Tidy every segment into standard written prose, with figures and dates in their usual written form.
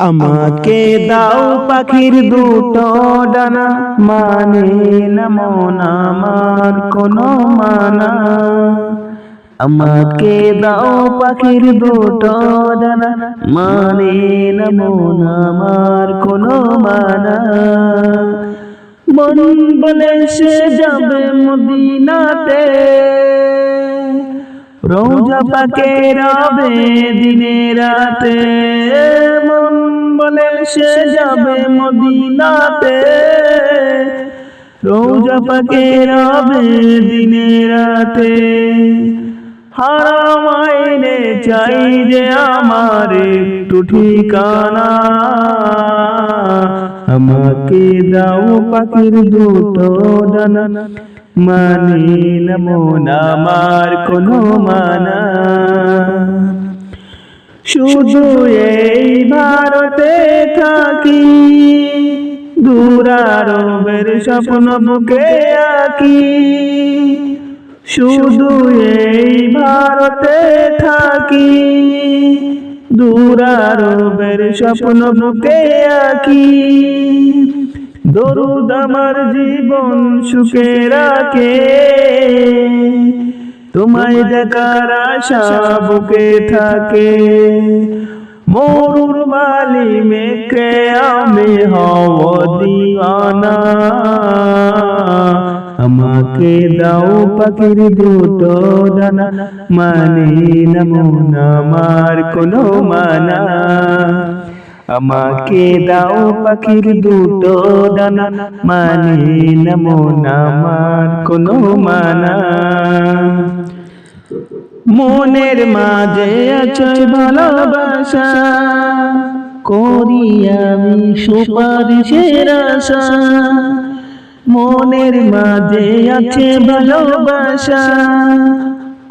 আমাকে দাও পাখির দুটো ডানা, মানে না মন আমার কোনো মানা। আমাকে দাও পাখির দুটো ডানা, মানে না মন আমার কোনো মানা। মন বলে সে যাবে মদিনাতে, রোজা পাকে রবে দিনে রাতে। মন বলে সে যাবে মদিনাতে, রোজা পাকে রবে দিনে রাতে। হারাম আইনে চাই যে আমার একটু ঠিকানা। আমাকে দাও পাখির দুটো ডানা, মানে না মন আমার কোনো মানা। শুধু এই ভারতে থাকি, দূর আরবের স্বপ্ন বুকে আঁকি। শুধু এই ভারতে থাকি, দূর আরবের স্বপ্ন বুকে আঁকি। দরুদ আমার জীবন সুখে রাখে, তোমায় দেখার আশা বুকে থাকে। মরুর বালি মেখে আমি হব দিওয়ানা। আমাকে দাও পাখির দুটো ডানা, মানে না মন আমার কোনো মানা। আমাকে দাও পাখির দুটো ডানা, মানে না মন আমার কোনো মানা। মনের মাঝে আছে ভালোবাসা, করি আমি সুপারিশের আশা। মনের মাঝে আছে ভালোবাসা,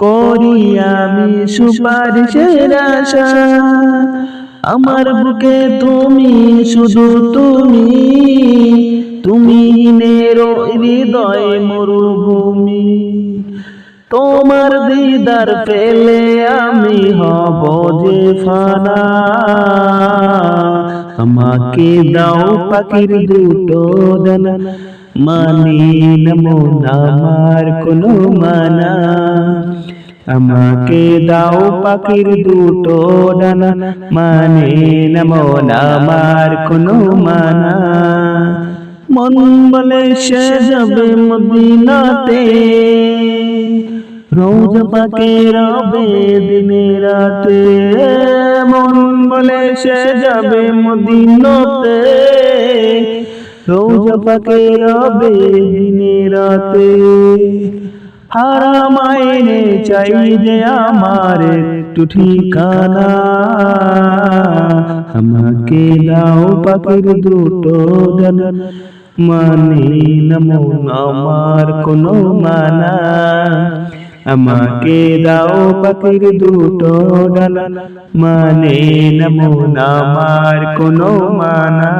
করি আমি সুপারিশের আশা। আমার বুকে তুমি, শুধু তুমি, তুমি নেরো হৃদয় মরুভূমি। তোমার দিদার পেলে আমি হব যে ফানা। আমাকে দাও পাখির দুটো ডানা, মানে না মন আমার কোনো মানা। আমাকে দাও পাখির দুটো ডানা, মানে না মন আমার কোনো মানা। মন বলে সে যাবে মদিনাতে, রোজা পাকে রবে দিনে রাতে। মন বলে সে যাবে মদিনাতে, রোজা পাকে রবে দিনে রাতে। হারাম আইনে চাই যে আমার একটু ঠিকানা। আমাকে দাও পাখির দুটো ডানা, মানে না মন আমার কোনো মানা। আমাকে দাও পাখির দুটো ডানা, মানে না মন আমার কোনো মানা।